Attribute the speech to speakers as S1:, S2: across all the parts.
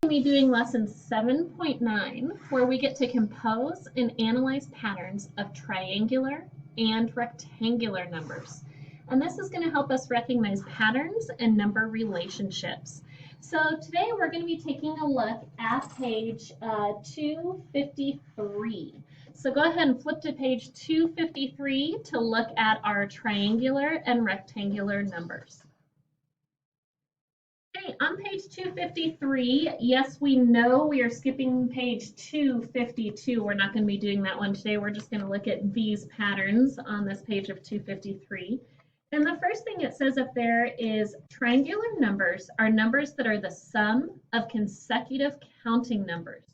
S1: Be doing lesson 7.9, where we get to compose and analyze patterns of triangular and rectangular numbers. And this is going to help us recognize patterns and number relationships. So today we're going to be taking a look at page 253. So go ahead and flip to page 253 to look at our triangular and rectangular numbers. Okay, on page 253, yes, we know we are skipping page 252. We're not going to be doing that one today. We're just going to look at these patterns on this page of 253. And the first thing it says up there is triangular numbers are numbers that are the sum of consecutive counting numbers.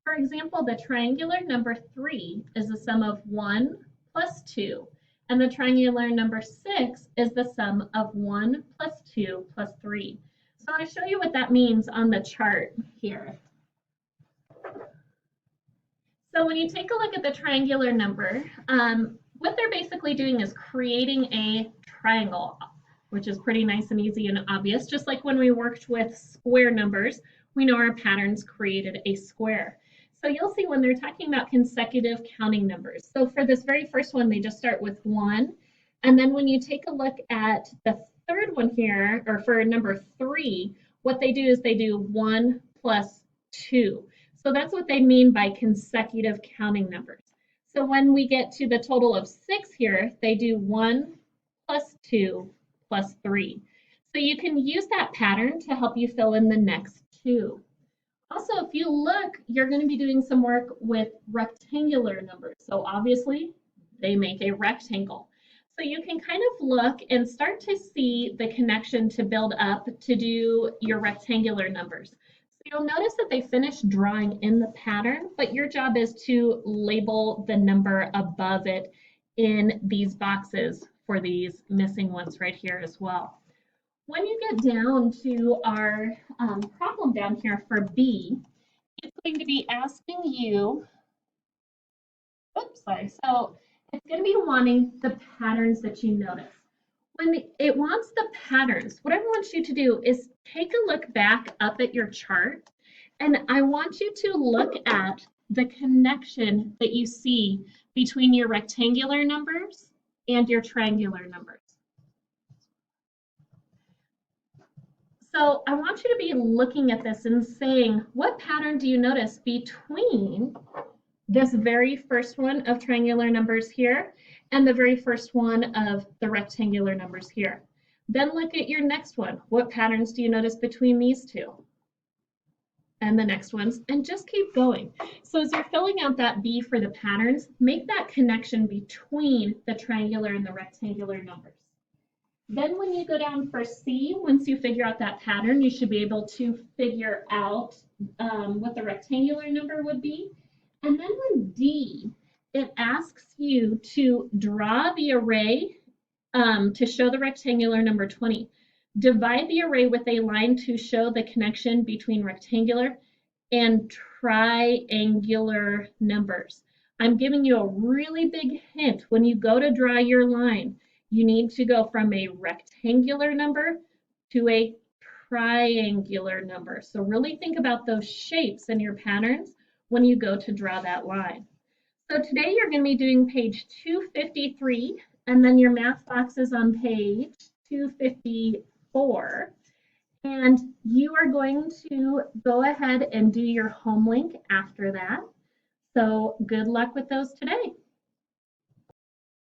S1: For example, the triangular number 3 is the sum of 1 plus 2, and the triangular number 6 is the sum of 1 plus 2 plus 3. So I want to show you what that means on the chart here. So when you take a look at the triangular number, what they're basically doing is creating a triangle, which is pretty nice and easy and obvious. Just like when we worked with square numbers, we know our patterns created a square. So you'll see when they're talking about consecutive counting numbers. So for this very first one, they just start with 1. And then when you take a look at the third one here, or for number 3, what they do is they do 1 plus 2. So that's what they mean by consecutive counting numbers. So when we get to the total of 6 here, they do 1 plus 2 plus 3. So you can use that pattern to help you fill in the next 2. Also, if you look, you're going to be doing some work with rectangular numbers. So obviously, they make a rectangle. So you can kind of look and start to see the connection to build up to do your rectangular numbers. So you'll notice that they finished drawing in the pattern, but your job is to label the number above it in these boxes for these missing ones right here as well. When you get down to our problem down here for B, it's going to be asking you, so it's going to be wanting the patterns that you notice. When it wants the patterns, what I want you to do is take a look back up at your chart, and I want you to look at the connection that you see between your rectangular numbers and your triangular numbers. So I want you to be looking at this and saying, what pattern do you notice between this very first one of triangular numbers here and the very first one of the rectangular numbers here? Then look at your next one. What patterns do you notice between these two? And the next ones, and just keep going. So as you're filling out that B for the patterns, make that connection between the triangular and the rectangular numbers. Then when you go down for C, once you figure out that pattern, you should be able to figure out what the rectangular number would be. And then with D, it asks you to draw the array to show the rectangular number 20. Divide the array with a line to show the connection between rectangular and triangular numbers. I'm giving you a really big hint. When you go to draw your line, you need to go from a rectangular number to a triangular number. So really think about those shapes in your patterns when you go to draw that line. So today you're going to be doing page 253, and then your math box is on page 254. And you are going to go ahead and do your home link after that. So good luck with those today.